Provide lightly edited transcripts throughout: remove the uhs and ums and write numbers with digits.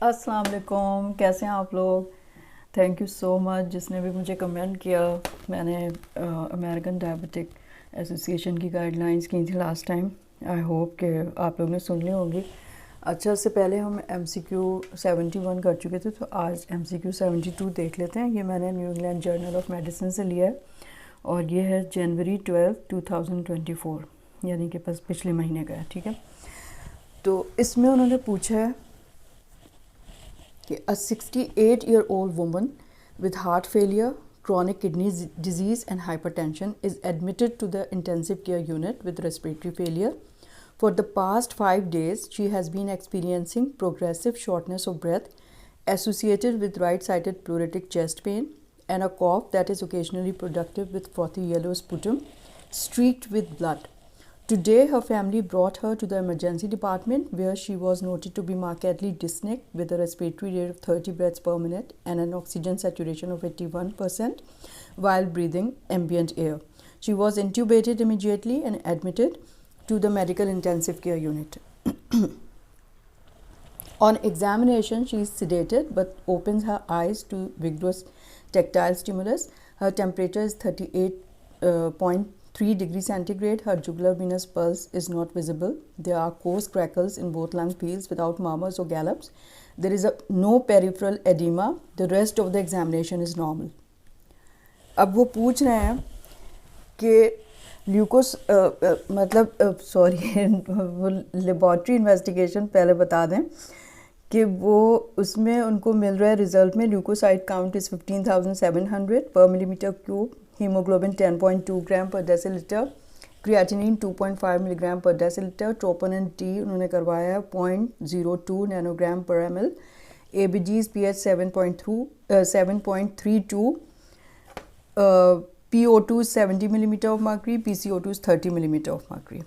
अस्सलाम वालेकुम, कैसे हैं आप लोग। थैंक यू सो मच जिसने भी मुझे कमेंट किया। मैंने अमेरिकन डायबिटिक एसोसिएशन की गाइडलाइंस की थी लास्ट टाइम। आई होप कि आप लोग ने सुन ली होंगी। अच्छा, इससे पहले हम MCQ 71 कर चुके थे, तो आज MCQ 72 देख लेते हैं। ये मैंने new England journal of medicine से लिया है और ये है जनवरी 12, 2024, यानी कि बस पिछले महीने का है। ठीक है, तो इसमें उन्होंने पूछा है कि a 68-year-old woman with heart failure, chronic kidney disease and hypertension is admitted to the intensive care unit with respiratory failure. For the past 5 days, she has been experiencing progressive shortness of breath associated with right-sided pleuritic chest pain and a cough that is occasionally productive with frothy yellow sputum streaked with blood. Today, her family brought her to the emergency department where she was noted to be markedly dyspneic with a respiratory rate of 30 breaths per minute and an oxygen saturation of 81% while breathing ambient air. She was intubated immediately and admitted to the medical intensive care unit. On examination, she is sedated but opens her eyes to vigorous tactile stimulus. Her temperature is 38.3 degrees centigrade. Her jugular venous pulse is not visible. There are coarse crackles in both lung fields without murmurs or gallops. There is no peripheral edema. The rest of the examination is normal. अब वो पूछ रहे हैं कि ल्यूकोस मतलब sorry वो laboratory investigation पहले बता दें कि वो उसमें उनको मिल रहा है रिजल्ट में ल्यूकोसाइट काउंट इज़ 15,700 पर मिलीमीटर क्यूब, हीमोग्लोबिन 10.2 ग्राम पर डेसीलीटर, क्रिएटिनिन 2.5 मिलीग्राम पर डेसीलीटर, ट्रोपोनिन टी उन्होंने करवाया है 0.02 नैनोग्राम पर ml, ABGs pH 7.32, PO2 is 70 millimeter of mercury, PCO2 is 30 millimeter of mercury.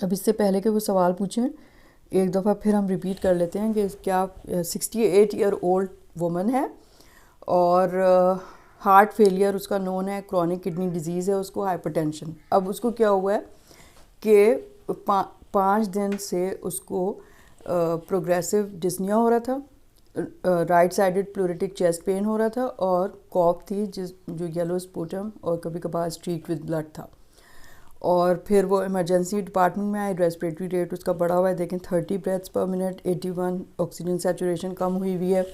अब इससे पहले कि वो सवाल पूछें, एक दफ़ा फिर हम रिपीट कर लेते हैं कि क्या 68-year-old वुमन है और हार्ट फेलियर उसका नोन है, क्रॉनिक किडनी डिजीज़ है उसको, हाइपरटेंशन। अब उसको क्या हुआ है कि 5 दिन से उसको प्रोग्रेसिव डिस्निया हो रहा था, राइट साइडेड प्लूरिटिक चेस्ट पेन हो रहा था और कॉफ थी जो येलो स्पूटम और कभी कभार स्ट्रीक विद ब्लड था। और फिर वो इमरजेंसी डिपार्टमेंट में आई। रेस्पिरेटरी रेट उसका बढ़ा हुआ है, देखें 30 ब्रेथ्स पर मिनट, 81 ऑक्सीजन सैचुरेशन कम हुई हुई है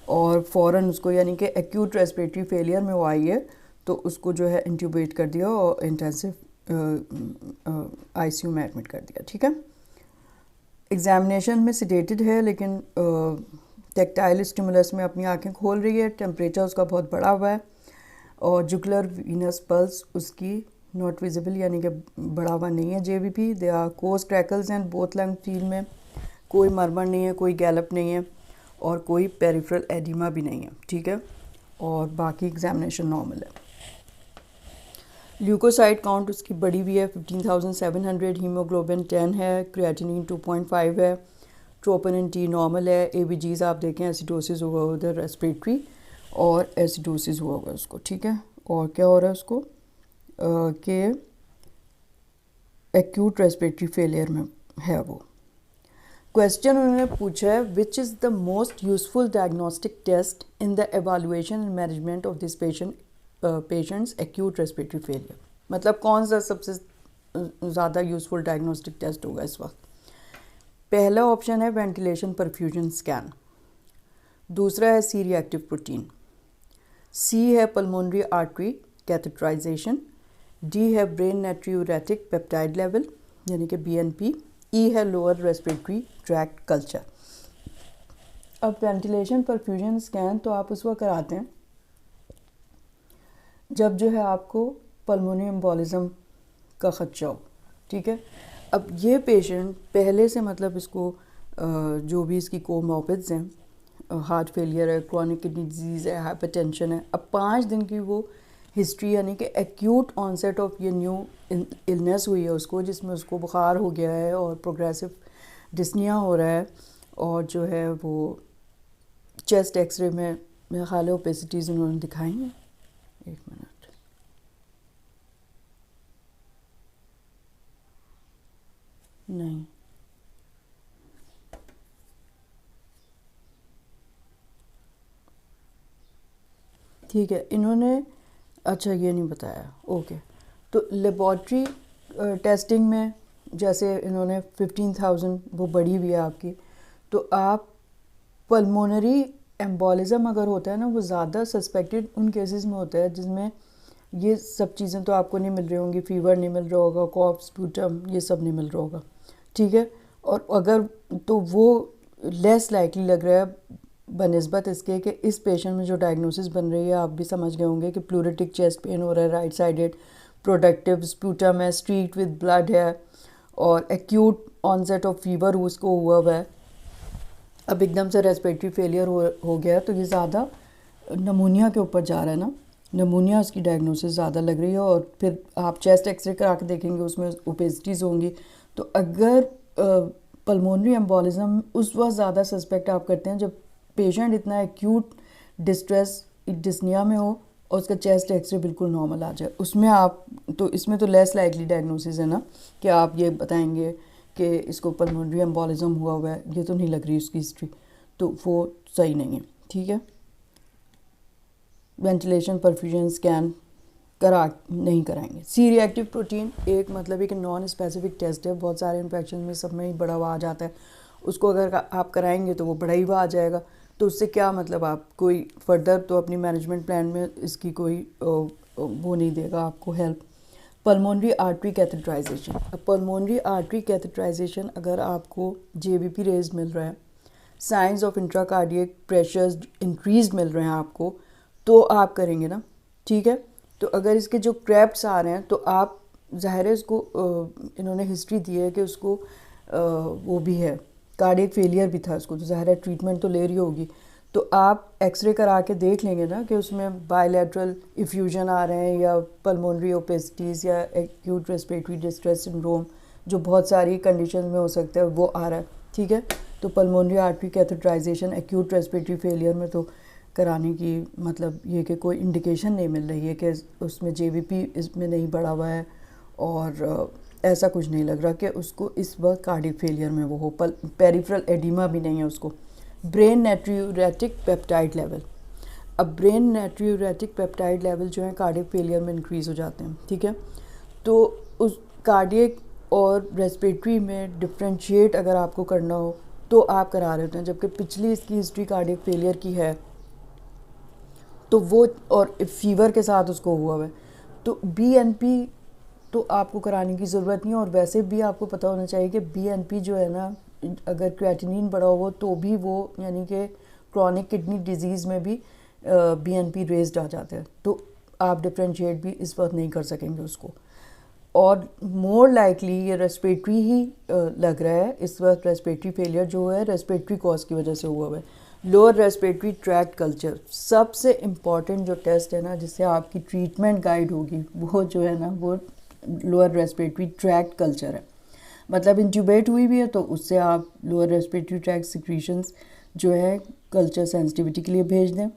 और फ़ौरन उसको यानी कि एक्यूट रेस्पिरेटरी फेलियर में वो आई है, तो उसको जो है इंट्यूबेट कर दिया और इंटेंसिव ICU में एडमिट कर दिया। ठीक है, एग्जामिनेशन में सिडेटेड है लेकिन टेक्टाइल स्टिमुलस में अपनी आंखें खोल रही है। टेम्परेचर उसका बहुत बढ़ा हुआ है और जुगुलर वीनस पल्स उसकी नॉट विजिबल यानी कि बढ़ा हुआ नहीं है JVP। They are coarse crackles and both lung field में कोई मरमर नहीं है, कोई गैलप नहीं है और कोई पेरिफेरल एडिमा भी नहीं है। ठीक है, और बाकी एग्जामिनेशन नॉर्मल है। ल्यूकोसाइट काउंट उसकी बड़ी भी है 15,700, हीमोग्लोबिन 10 है, क्रिएटिनिन 2.5 है, ट्रोपोनिन टी नॉर्मल है, ABGs आप देखें एसिडोसिस हुआ उधर रेस्पिरेटरी और एसिडोसिस हुआ हुआ उसको। ठीक है, और क्या हो रहा है उसको कि एक्यूट रेस्पिरेटरी फेलियर में है वो। क्वेश्चन उन्होंने पूछा है which is the most useful diagnostic test in the evaluation and management of this patients acute respiratory failure. मतलब कौन सा सबसे ज़्यादा यूजफुल डायग्नोस्टिक टेस्ट होगा इस वक्त। पहला ऑप्शन है वेंटिलेशन परफ्यूजन स्कैन, दूसरा है सी रिएक्टिव प्रोटीन, सी है पल्मोनरी आर्टरी कैथेटराइजेशन, डी है ब्रेन नाट्रियूरेटिक पेप्टाइड लेवल यानी कि BNP, ई है लोअर रेस्पिरेटरी ट्रैक्ट कल्चर। अब वेंटिलेशन परफ्यूजन स्कैन तो आप उस वक्त कराते हैं जब जो है आपको पल्मोनरी एम्बोलिज्म का खदशा हो। ठीक है, अब ये पेशेंट पहले से मतलब इसको जो भी इसकी कोमॉर्बिड्स हैं, हार्ट फेलियर है, क्रॉनिक किडनी डिजीज़ है, हाइपरटेंशन है, अब 5 दिन की वो हिस्ट्री यानी कि एक्यूट ऑनसेट ऑफ ये न्यू इलनेस हुई है उसको, जिसमें उसको बुखार हो गया है और प्रोग्रेसिव डिस्निया हो रहा है और जो है वो चेस्ट एक्सरे में मेरे ख्याल है ओपेसिटीज़ उन्होंने दिखाई हैं। एक मिनट, नहीं ठीक है, इन्होंने अच्छा ये नहीं बताया, ओके। तो लेबॉर्ट्री टेस्टिंग में जैसे इन्होंने 15,000 वो बढ़ी हुई है आपकी, तो आप पल्मोनरी एम्बोलिज्म अगर होता है ना, वो ज़्यादा सस्पेक्टेड उन केसेस में होता है जिसमें ये सब चीज़ें तो आपको नहीं मिल रही होंगी, फीवर नहीं मिल रहा होगा, कॉफ, स्पूटम, ये सब नहीं मिल रहा होगा, ठीक है। और अगर तो वो लेस लाइकली लग रहा है बनिस्बत इसके कि इस पेशेंट में जो डायग्नोसिस बन रही है, आप भी समझ गए होंगे कि प्लूरेटिक चेस्ट पेन हो रहा है, राइट साइडेड, प्रोडक्टिव स्पूटम है, स्ट्रीक्ड विद ब्लड है, और एक्यूट ऑनसेट ऑफ फीवर उसको हुआ है, अब एकदम से रेस्पिरेटरी फेलियर हो गया है, तो ये ज़्यादा नमूनिया के ऊपर जा रहा है ना, नमूनिया उसकी डायग्नोसिस ज़्यादा लग रही है। और फिर आप चेस्ट एक्सरे करा के देखेंगे, उसमें ओपेसिटीज़ होंगी। तो अगर पल्मोनरी एम्बोलिज्म उस वक्त ज़्यादा सस्पेक्ट आप करते हैं जब पेशेंट इतना एक्यूट डिस्ट्रेस डिस्निया में हो और उसका चेस्ट एक्सरे बिल्कुल नॉर्मल आ जाए, उसमें आप तो इसमें तो लेस लाइकली डायग्नोसिस है ना कि आप ये बताएंगे कि इसको पल्मोनरी एम्बोलिज्म हुआ है, ये तो नहीं लग रही उसकी हिस्ट्री, तो वो सही नहीं है, ठीक है। वेंटिलेशन परफ्यूजन स्कैन नहीं कराएंगे। सी रिएक्टिव प्रोटीन एक मतलब एक नॉन स्पेसिफिक टेस्ट है, बहुत सारे इन्फेक्शन में सब में ही बढ़ा हुआ आ जाता है, उसको अगर आप कराएंगे तो वो बढ़ा ही हुआ आ जाएगा, तो उससे क्या मतलब आप कोई फर्दर तो अपनी मैनेजमेंट प्लान में इसकी कोई वो नहीं देगा आपको हेल्प। पल्मोनरी आर्टरी कैथेटराइजेशन, अब पल्मोनरी आर्टरी कैथेटराइजेशन अगर आपको जेबीपी रेज मिल रहा है, signs of intracardiac pressures increase मिल रहे हैं आपको, तो आप करेंगे ना, ठीक है। तो अगर इसके जो क्रैप्स आ रहे हैं तो आप ज़ाहिर है इसको इन्होंने हिस्ट्री दी है कि उसको वो भी है, कार्डियक फेलियर भी था उसको, तो ज़ाहिर है ट्रीटमेंट तो ले रही होगी, तो आप एक्सरे करा के देख लेंगे ना कि उसमें बायलैटरल इफ्यूजन आ रहे हैं या पल्मोनरी ओपेसिटीज़ या एक्यूट रेस्पिरेटरी डिस्ट्रेस सिंड्रोम, जो बहुत सारी कंडीशन में हो सकता है, वो आ रहा है, ठीक है। तो pulmonary artery catheterization acute respiratory failure में तो कराने की मतलब ये कि कोई इंडिकेशन नहीं मिल रही है कि उसमें जेवीपी इसमें नहीं बढ़ा हुआ है, और ऐसा कुछ नहीं लग रहा कि उसको इस वक्त कार्डियक फेलियर में वो हो, पेरिफेरल एडिमा भी नहीं है उसको। ब्रेन नाट्रियूरेटिक पेप्टाइड लेवल, अब ब्रेन नाट्रियूरेटिक पेप्टाइड लेवल जो है कार्डियक फेलियर में इंक्रीज़ हो जाते हैं, ठीक है। तो उस कार्डियक और रेस्पिरेटरी में डिफ्रेंशिएट अगर आपको करना हो तो आप करा रहे होते हैं, जबकि पिछली इसकी हिस्ट्री कार्डियक फेलियर की है, तो वो और फीवर के साथ उसको हुआ है, तो बीएनपी तो आपको कराने की ज़रूरत नहीं है। और वैसे भी आपको पता होना चाहिए कि बीएनपी जो है ना, अगर क्रिएटिनिन बढ़ा हो तो भी वो यानी कि क्रॉनिक किडनी डिजीज़ में भी बीएनपी रेज्ड आ जाता है, तो आप डिफ्रेंशिएट भी इस वक्त नहीं कर सकेंगे उसको। और मोर लाइकली ये रेस्पिरेटरी ही लग रहा है इस वक्त, रेस्पिरेटरी फेलियर जो है रेस्पिरेटरी कॉज की वजह से हुआ है। लोअर रेस्पिरेटरी ट्रैक्ट कल्चर सबसे इम्पॉर्टेंट जो टेस्ट है ना, जिससे आपकी ट्रीटमेंट गाइड होगी, वो जो है ना वो लोअर रेस्पिरेटरी ट्रैक्ट कल्चर है। मतलब इंट्यूबेट हुई भी है तो उससे आप लोअर रेस्पिरेटरी ट्रैक्ट सिक्रीशंस जो है कल्चर सेंसिटिविटी के लिए भेज दें,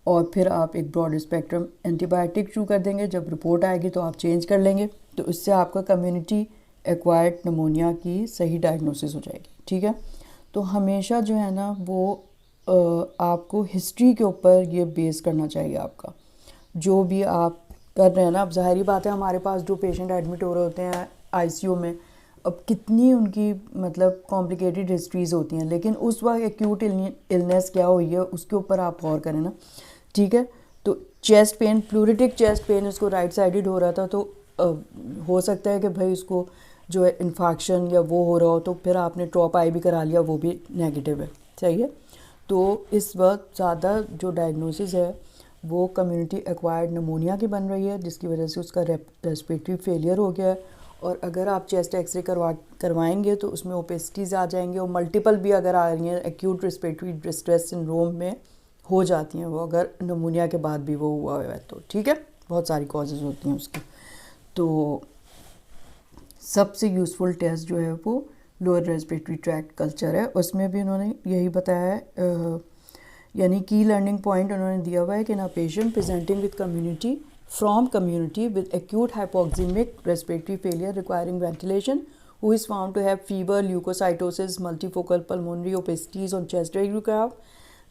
और फिर आप एक ब्रॉड स्पेक्ट्रम एंटीबायोटिक शुरू कर देंगे, जब रिपोर्ट आएगी तो आप चेंज कर लेंगे, तो इससे आपका कम्युनिटी एक्वायर्ड नमोनिया की सही डायग्नोसिस हो जाएगी, ठीक है। तो हमेशा जो है ना वो आपको हिस्ट्री के ऊपर ये बेस करना चाहिए आपका, जो भी आप कर रहे हैं ना। अब ज़ाहिरी बात है हमारे पास जो पेशेंट एडमिट हो रहे होते हैं आईसीयू में, अब कितनी उनकी मतलब कॉम्प्लिकेटेड हिस्ट्रीज़ होती हैं, लेकिन उस वक्त एक्यूट इलनेस क्या हुई है उसके ऊपर आप गौर करें ना, ठीक है। तो चेस्ट पेन, प्लूरिटिक चेस्ट पेन, इसको राइट साइडेड हो रहा था, तो हो सकता है कि भाई उसको जो है इन्फेक्शन या वो हो रहा हो, तो फिर आपने ट्रॉप आई भी करा लिया, वो भी नेगेटिव है, सही है। तो इस वक्त ज़्यादा जो डायग्नोसिस है वो कम्युनिटी एक्वायर्ड नमोनिया की बन रही है, जिसकी वजह से उसका रेस्पिरेटरी फेलियर हो गया है। और अगर आप चेस्ट एक्सरे करवाएंगे तो उसमें ओपेसिटीज़ आ जाएंगे, और मल्टीपल भी अगर आ रही हैं एक्यूट रेस्पिरेटरी डिस्ट्रेस सिंड्रोम में हो जाती हैं वो, अगर नमूनिया के बाद भी वो हुआ है तो, ठीक है। बहुत सारी कॉजेज़ होती हैं उसकी। तो सबसे यूज़फुल टेस्ट जो है वो लोअर रेस्पिरेटरी ट्रैक्ट कल्चर है, उसमें भी उन्होंने यही बताया है, यानी की लर्निंग पॉइंट उन्होंने दिया हुआ है कि ना patient presenting with community with acute hypoxemic respiratory failure requiring ventilation, who is found to have fever, leukocytosis, multifocal pulmonary opasities on chest radiograph,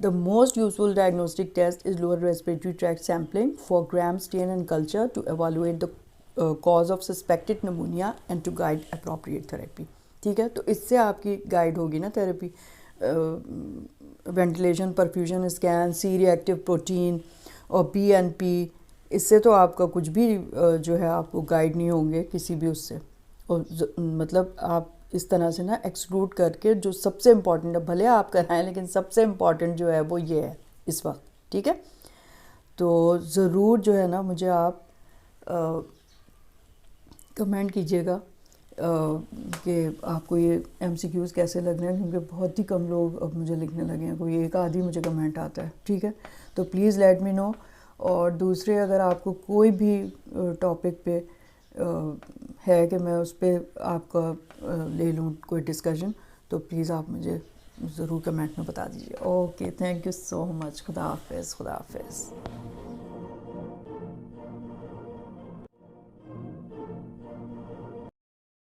The most useful diagnostic test is lower respiratory tract sampling for gram stain and culture to evaluate the cause of suspected pneumonia and to guide appropriate therapy. ठीक है, तो इससे आपकी guide होगी ना therapy, ventilation, perfusion scan, C reactive protein और BNP, इससे तो आपका कुछ भी जो है आपको गाइड नहीं होंगे किसी भी उससे। और मतलब आप इस तरह से ना एक्सक्लूड करके जो सबसे इम्पॉर्टेंट है, भले आप कराएं लेकिन सबसे इम्पॉर्टेंट जो है वो ये है इस वक्त। ठीक है, तो ज़रूर जो है ना मुझे आप कमेंट कीजिएगा कि आपको ये MCQs कैसे लग रहे हैं, क्योंकि बहुत ही कम लोग अब मुझे लिखने लगे हैं, कोई एक आधी मुझे कमेंट आता है। ठीक है, तो प्लीज़ लेट मी नो। और दूसरे, अगर आपको कोई भी टॉपिक पे है कि मैं उस पर आपका ले लूँ कोई डिस्कशन, तो प्लीज़ आप मुझे ज़रूर कमेंट में बता दीजिए। Okay, thank you so much. खुदा हाफिज़, खुदा हाफिज़।